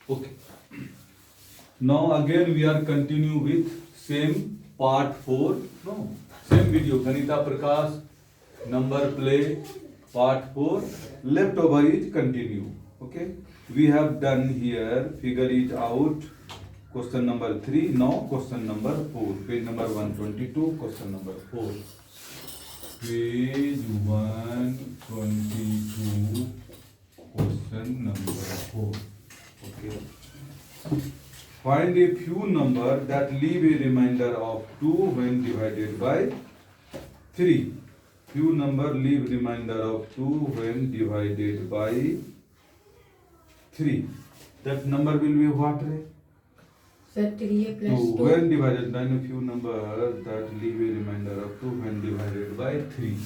Okay. Now again we are continue with same part 4. No, same video. Ganita Prakash number play part 4. Leftover is continue. Okay. We have done here. Figure it out. Question number 3. Now question number 4. Page number 122. Question number 4. Page 122. Question number 4. Okay. Find a few number that leave a remainder of 2 when divided by 3. Few number leave remainder of 2 when divided by 3. That number will be what? Sir, 3a plus 2. When divided by a few number that leave a remainder of 2 when divided by 3.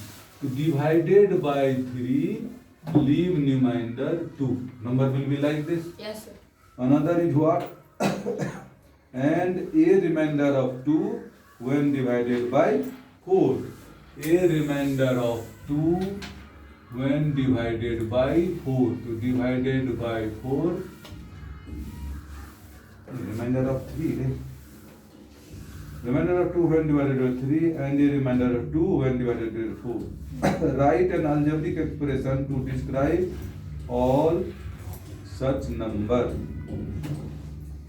So divided by 3, leave remainder 2. Number will be like this. Yes, sir. Another is what? And a remainder of 2 when divided by 4. A remainder of 2 when divided by 4. So divided by 4. Remainder of 3. Right? Remainder of 2 when divided by 3 and a remainder of 2 when divided by 4. Write an algebraic expression to describe all such number.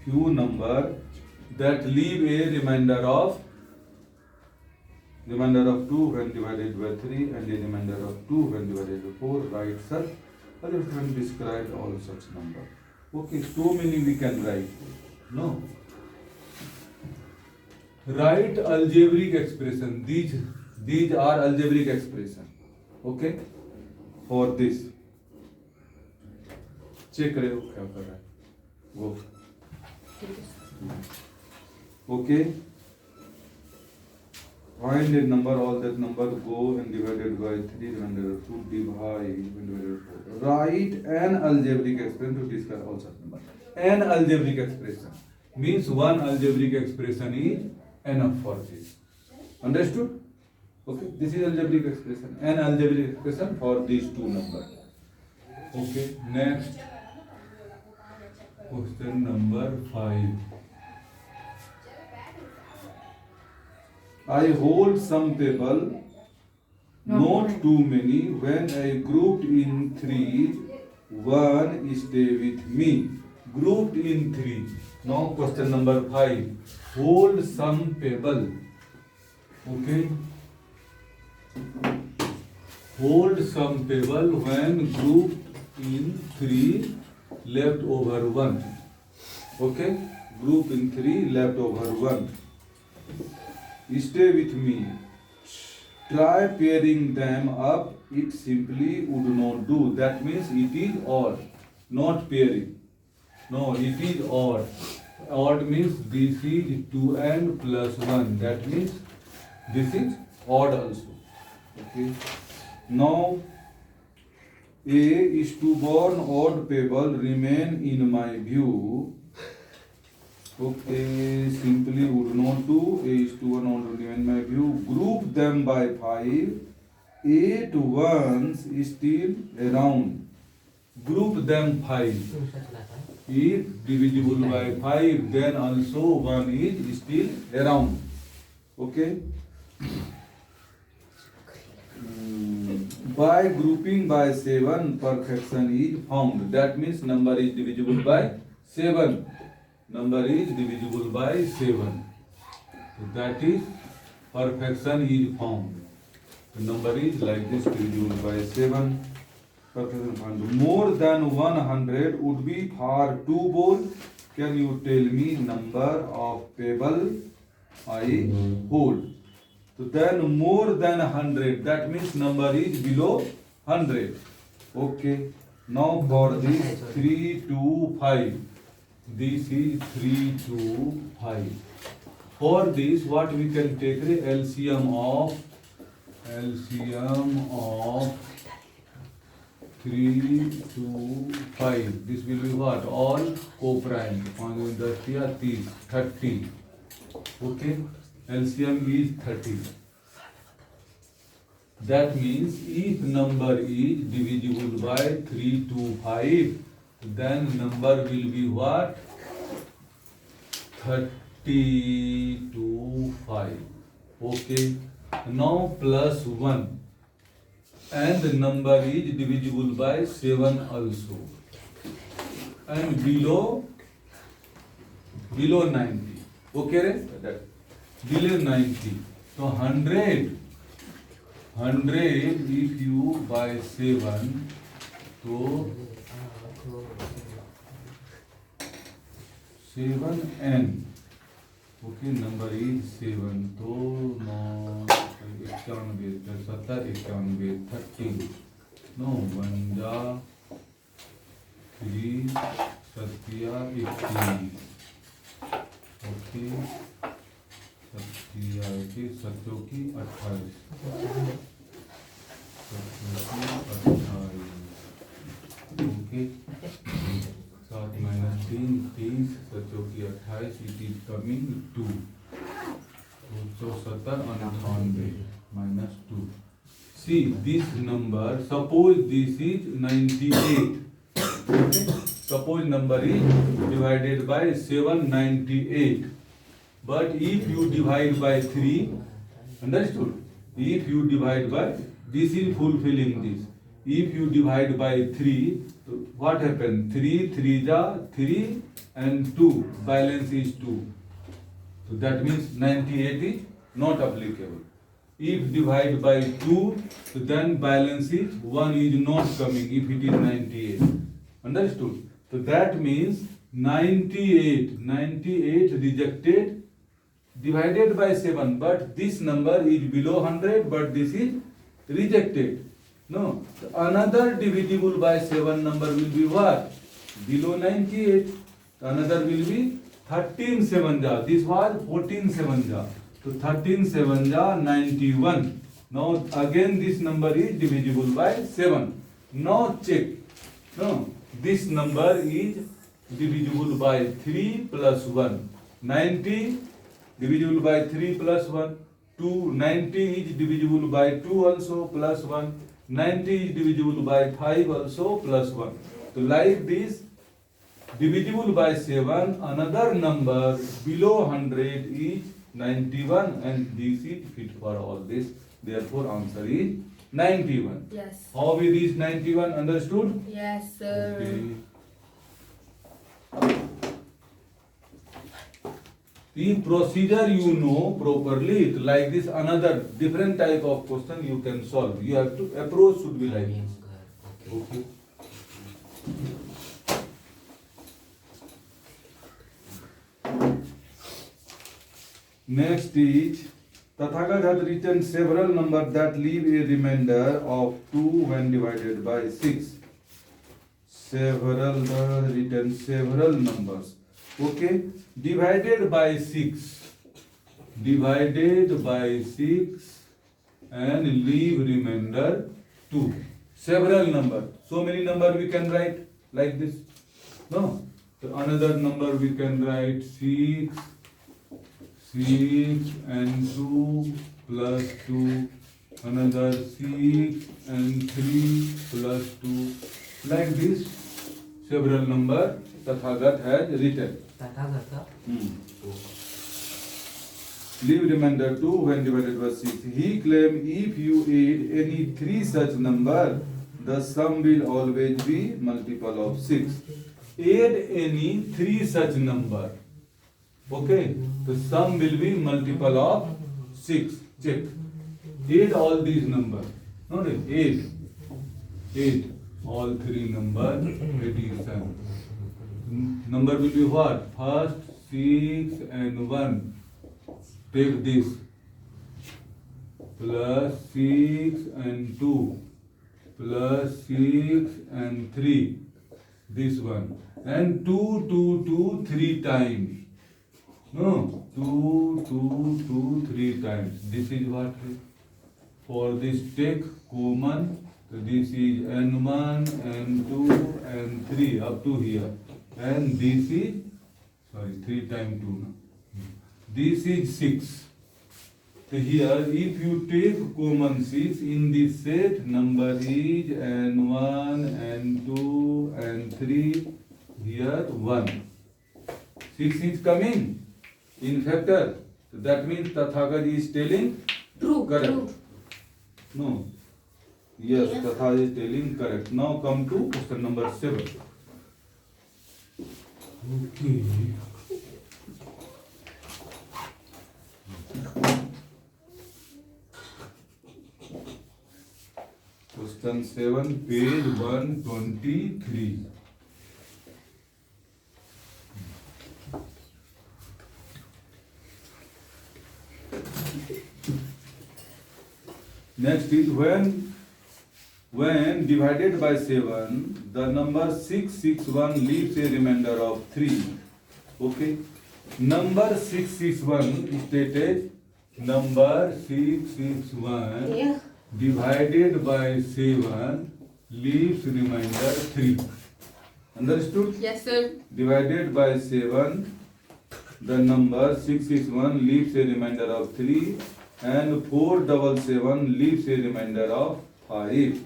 Few number that leave a remainder of 2 when divided by 3 and a remainder of 2 when divided by 4. Write such. Others can describe all such number. Okay, so many we can write. No. Write algebraic expression. These are algebraic expression. Okay, for this. Check करें वो क्या कर रहा है. Go. Okay. Find a number, all that number go and divided by 3, remainder of 2, divide and divided by 4. Write an algebraic expression to describe all such number. An algebraic expression means one algebraic expression is enough for this. Understood? Okay. This is algebraic expression. An algebraic expression for these two numbers. Okay. Next. Question number 5. I hold some people, not too many. When I grouped in 3, 1 stay with me. Grouped in 3. Now question number 5. Hold some people. Okay. Hold some people when grouped in 3, left over 1. Okay. Group in 3, left over 1. Stay with me. Try pairing them up. It simply would not do. That means it is odd, not pairing. No, it is odd. Odd means this is 2n plus 1. That means this is odd also. Okay. Now A is to born odd people remain in my view. Okay, simply would not do. A is to 1 odd remain in my view. Group them by 5. 8 ones is still around. Group them 5. If divisible by 5, then also 1 is still around. Okay. By grouping by 7, perfection is found. That means number is divisible by 7. Number is divisible by 7. So that is perfection is found. The number is like this, divisible by 7. Perfection found. More than 100 would be far too bold. Can you tell me number of people I hold? So then more than 100. That means number is below 100. Okay. Now for this 3 to 5. This is 3 to 5. For this, what we can take the LCM of 3 to 5. This will be what? All co-prime. 30. Okay. LCM is 30. That means if number is divisible by 3 to 5, then number will be what? 30 to 5. Okay. Now plus 1. And the number is divisible by 7 also. And below 90. Okay, right? That below 90. So 100 if you by 7, so 7n. Okay, number is 7. तो 9 91 70 91 30. No, 1 जा 3 Satya 80. Okay, Satya 80 सत्यों की 28. Okay, 7 minus 3 30 सत्यों की 28. It is coming 2. 270 98 minus 2. See this number, suppose this is 98. Okay? Suppose number is divided by 798. But if you divide by 3, understood? If you divide by, this is fulfilling this. If you divide by 3, so what happens? 3 3 ja 3 and 2, balance is 2. So that means 98 is not applicable. If divide by 2, so then balance is 1 is not coming if it is 98. Understood? So that means 98 rejected, divided by 7, but this number is below 100, but this is rejected. No, so another divisible by 7 number will be what? Below 98. Another will be 13 7 ja. This was 14 7 ja. So 13 7 ja 91. Now again this number is divisible by 7. Now check. No, this number is divisible by 3 plus 1. 90 divisible by 3 plus 1. 90 is divisible by 2 also plus 1. 90 is divisible by 5 also plus 1. So like this, divisible by 7, another number below 100 is 91, and this is fit for all this. Therefore answer is 91. Yes. How we reach 91? Understood? Yes, sir. Okay. The procedure you know properly, it's like this. Another different type of question you can solve. You have to approach should be like this. Okay. Next is Tathagata has written several numbers that leave a remainder of 2 when divided by 6. Written several numbers. Okay, divided by 6. Divided by 6 and leave remainder 2. Several number. So many number we can write like this. No. So another number we can write 6 and 2 plus 2. Another 6 and 3 plus 2. Like this, several number Tathagat has written. Leave remainder 2 when divided by 6. He claimed if you add any 3 such number, the sum will always be multiple of 6. Add any 3 such number. Okay, the sum will be multiple of 6. Check. Add all these numbers. Not 8. All 3 number addition. Number will be what? First 6 and 1. Take this. Plus 6 and 2. Plus 6 and 3. This one. And 2, 3 times. No, 2, 3 times. This is what? For this take common. So this is n1, n2, and 3 up to here. And this is, 3 times 2. No? This is 6. So here, if you take common 6 in this set, number is n1, n2, n3, here 1. 6 is coming in factor. So that means Tathagat is telling True. correct. True. No. Yes, Yes. Tatha is telling correct. Now come to question number 7. Okay. Question 7, page 123. Next is when divided by 7, the number 661 leaves a remainder of 3. Okay. Number 661 stated number 661 Yeah. divided by 7 leaves remainder 3. Understood? Yes, sir. Divided by 7, the number 661 leaves a remainder of 3 and 477 leaves a remainder of 5.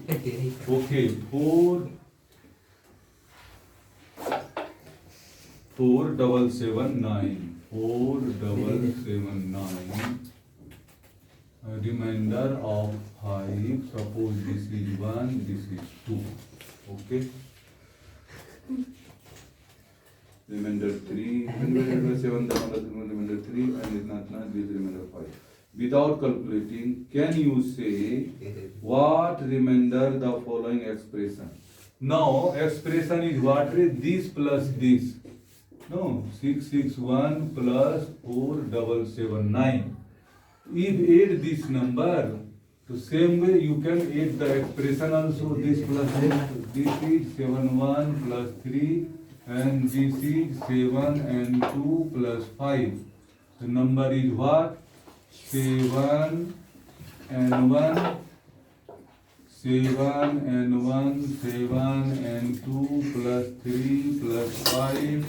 Okay, 4779. 4779. Remainder of 5. Suppose this is 1, this is 2. Okay. Remainder 3. Divided by 7, the number remainder 3 and is not with remainder 5. Without calculating, can you say what remainder the following expression? Now, expression is what? This plus this. No, 661 plus 4779. If add this number, the same way you can add the expression also, this plus this. This is 71 plus 3 and this is 7 and 2 plus 5. The number is what? 7 and 1, 7 and 1, 7 and 2 plus 3 plus 5.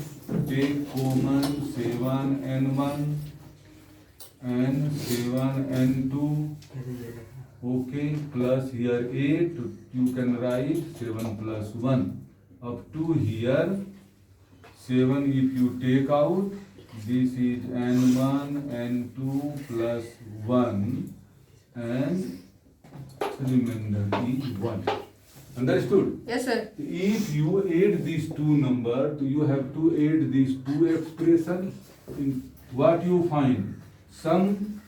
Take common 7 and 1 and 7 and 2. Okay, plus here 8. You can write 7 plus 1. Up to here 7 if you take out. This is n1, n2 plus 1 and remainder is 1. Understood? Yes, sir. If you add these two numbers, you have to add these two expressions. What you find? Some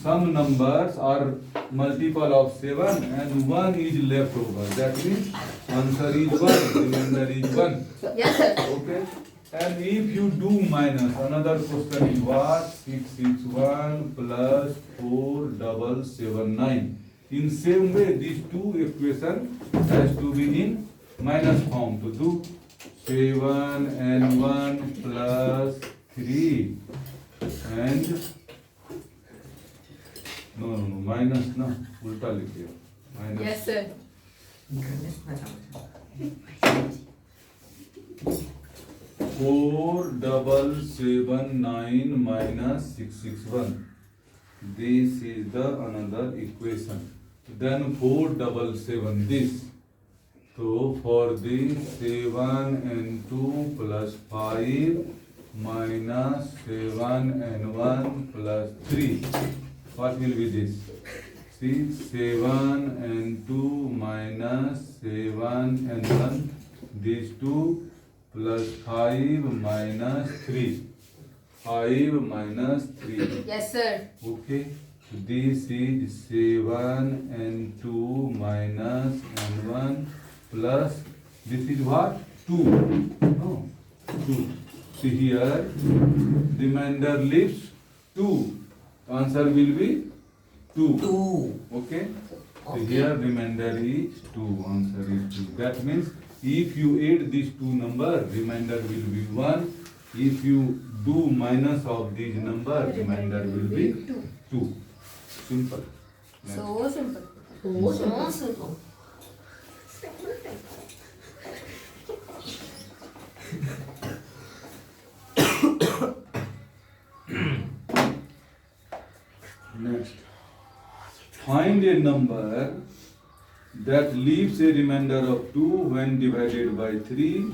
numbers are multiple of 7 and 1 is left over. That means answer is 1, remainder is 1. Yes, sir. Okay. And if you do minus, another question is what? 661 plus 4779. In same way, these two equations has to be in minus form. To do 7 and 1 plus 3 and no, minus ना उल्टा लिखिए minus. Yes, sir. 4779 minus 661. This is the another equation. Then 477 this. So for this 7 and 2 plus 5 minus 7 and 1 plus 3. What will be this? 6, 7 and 2 minus 7 and 1. These two plus 5 minus 3. 5 minus 3. Yes, sir. Okay. This is 7 and 2 minus and 1 plus this is what? 2. No. 2. See here remainder leaves 2. Answer will be 2. 2. Okay. So here remainder is 2. Answer is 2. That means if you add these two numbers, remainder will be 1. If you do minus of these number, remainder will be 2. Simple. Next. So simple. So simple. Next. find a number that leaves a remainder of 2 when divided by 3.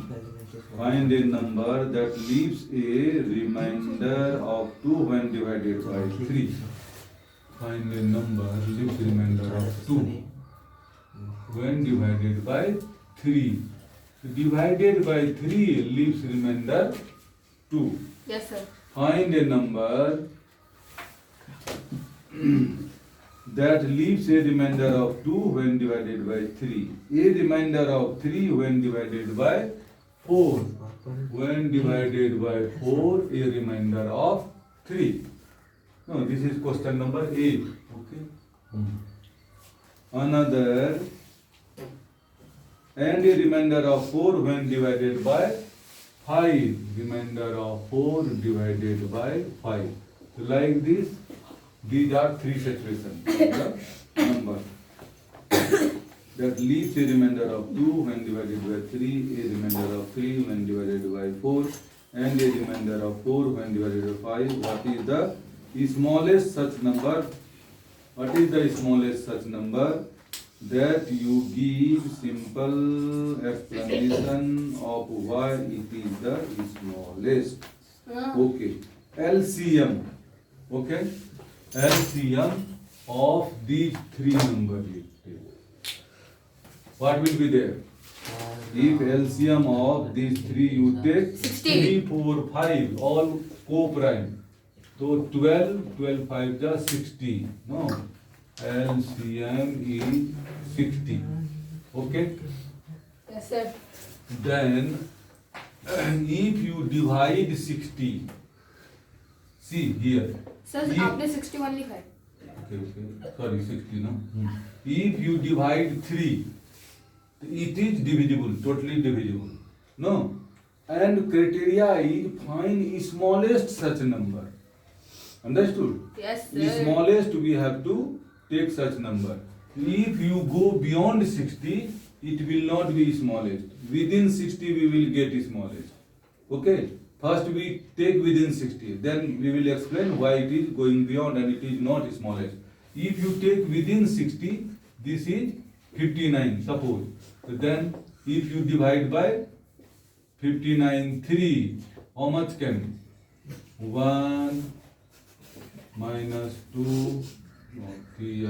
Find a number that leaves a remainder of 2 when divided by 3. Find a number leaves remainder of 2 when divided by 3. Divided by 3 leaves remainder 2. Yes, sir. Find a number that leaves a remainder of 2 when divided by 3. A remainder of 3 when divided by 4. When divided by 4, a remainder of 3. No, this is question number 8. Okay. Another, and a remainder of 4 when divided by 5. Remainder of 4 divided by 5. So like this, these are three situations. The number that leaves a remainder of 2 when divided by 3, a remainder of 3 when divided by 4, and a remainder of 4 when divided by 5. What is the smallest such number? What is the smallest such number? That you give simple explanation of why it is the smallest. Okay. LCM. Okay. LCM of these three numbers. What will be there? If LCM of these three you take 60. 3, 4, 5 all co-prime. So 12, 12, 5 is 60. No. LCM is 60. Okay. Yes, sir. Then if you divide 60, see here. Sir If- आपने 61 लिखा है. Okay. Sorry, 60 no. If you divide 3, it is divisible, totally divisible. No. And criteria is find smallest such number. Understood? Yes, The sir. smallest we have to take such number. If you go beyond 60, it will not be smallest. Within 60 we will get smallest. Okay? First we take within 60. Then we will explain why it is going beyond and it is not smallest. If you take within 60, this is 59, suppose. So then if you divide by 59, 3, how much can? 1 minus 2, 3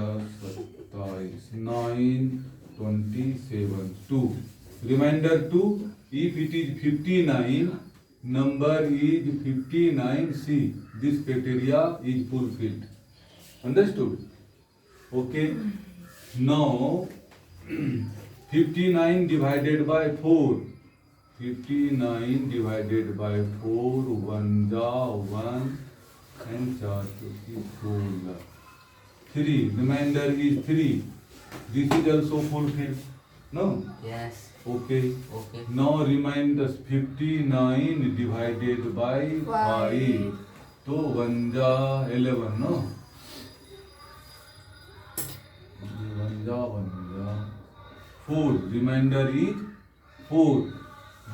9, 27, 2. Remainder 2, if it is 59, number is 59, see, this criteria is fulfilled. Understood? Okay. Now, 59 divided by 4. 59 divided by 4, 1 ja 1 and 4 4 3. Remainder is 3. This is also fulfilled. No? Yes. Okay. Okay. Now remind us 59 divided by 5. So 1 ja 11, no? 1 ja 4. Remainder is 4.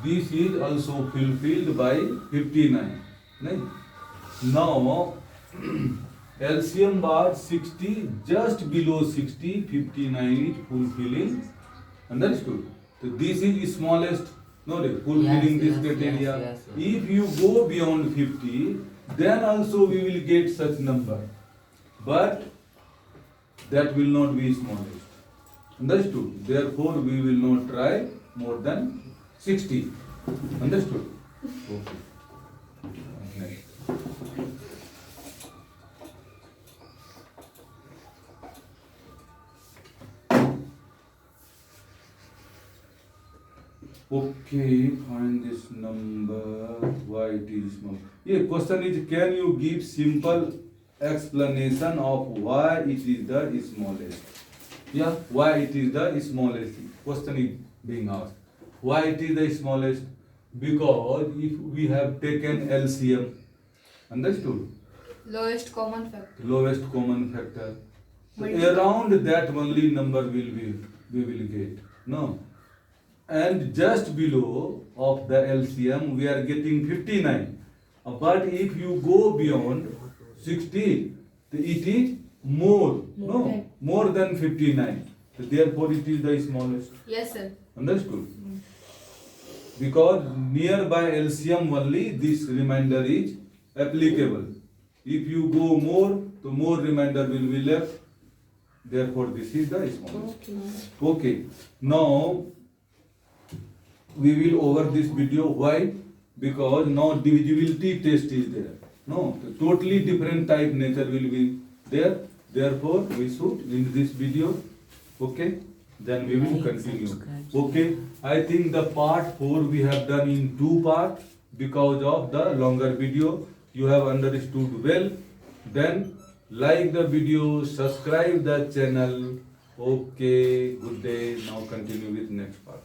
This is also fulfilled by 59. Right? Now LCM bar 60, just below 60, 59 is fulfilling. Understood? So this is smallest, no, fulfilling Yes, this yes, criteria. yes, yes. If you go beyond 50, then also we will get such number. But that will not be smallest. Understood? Therefore, we will not try more than 60. Understood? Okay. Next. Okay, find this number. Why it is small? Yeah, question is, can you give simple explanation of why it is the smallest? Yeah, why it is the smallest? Question is being asked. Why it is the smallest? Because if we have taken LCM, understood? Lowest common factor. Lowest common factor. So Multiply. around that only number we will get. No. And just below of the LCM we are getting 59. But if you go beyond 60, it is more, More no, than. more than 59. So therefore it is the smallest. Yes, sir. Understood? Because nearby LCM only this remainder is applicable. If you go more, the more remainder will be left. Therefore this is the smallest. Okay. Okay. Now we will over this video. Why? Because now divisibility test is there. No, totally different type nature will be there. Therefore we should in this video. Okay. Then we will continue. Okay. I think the part 4 we have done in 2 parts because of the longer video. You have understood well. Then like the video, subscribe the channel. Okay. Good day. Now continue with next part.